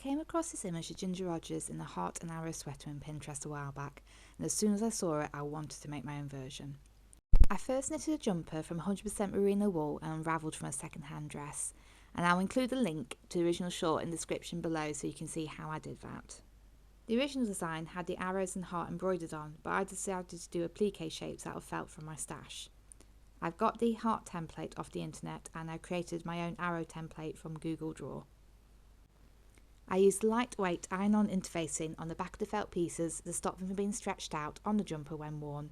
came across this image of Ginger Rogers in a heart and arrow sweater on Pinterest a while back, and as soon as I saw it I wanted to make my own version. I first knitted a jumper from 100% merino wool and unravelled from a second-hand dress, and I'll include a link to the original short in the description below so you can see how I did that. The original design had the arrows and heart embroidered on, but I decided to do applique shapes out of felt from my stash. I've got the heart template off the internet and I created my own arrow template from Google Draw. I used lightweight iron-on interfacing on the back of the felt pieces to stop them from being stretched out on the jumper when worn.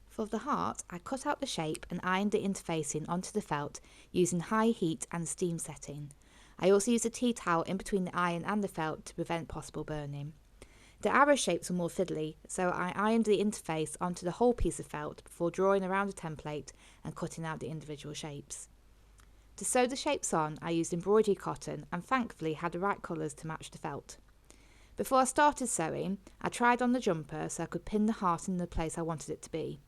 For the heart, I cut out the shape and ironed the interfacing onto the felt using high heat and steam setting. I also used a tea towel in between the iron and the felt to prevent possible burning. The arrow shapes were more fiddly, so I ironed the interface onto the whole piece of felt before drawing around the template and cutting out the individual shapes. To sew the shapes on, I used embroidery cotton and thankfully had the right colours to match the felt. Before I started sewing, I tried on the jumper so I could pin the heart in the place I wanted it to be.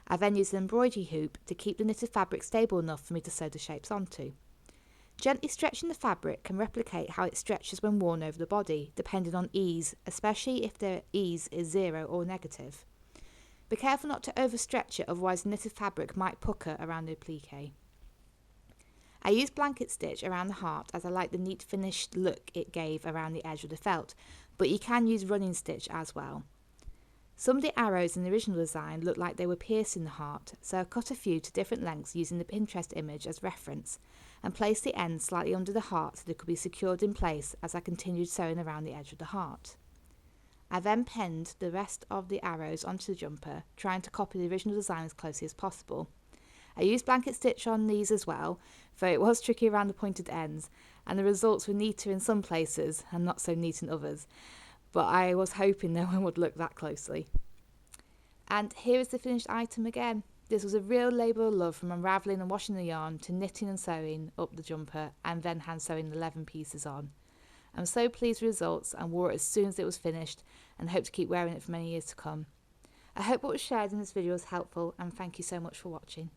I then used an embroidery hoop to keep the knitted fabric stable enough for me to sew the shapes onto. Gently stretching the fabric can replicate how it stretches when worn over the body, depending on ease, especially if the ease is 0 or negative. Be careful not to overstretch it, otherwise the knitted fabric might pucker around the applique. I used blanket stitch around the heart as I liked the neat finished look it gave around the edge of the felt, but you can use running stitch as well. Some of the arrows in the original design looked like they were piercing the heart, so I cut a few to different lengths using the Pinterest image as reference, and placed the ends slightly under the heart so they could be secured in place as I continued sewing around the edge of the heart. I then penned the rest of the arrows onto the jumper, trying to copy the original design as closely as possible. I used blanket stitch on these as well, though it was tricky around the pointed ends, and the results were neater in some places and not so neat in others, but I was hoping no one would look that closely. And here is the finished item again. This was a real labour of love, from unravelling and washing the yarn to knitting and sewing up the jumper and then hand sewing 11 pieces on. I'm so pleased with the results and wore it as soon as it was finished and hope to keep wearing it for many years to come. I hope what was shared in this video was helpful and thank you so much for watching.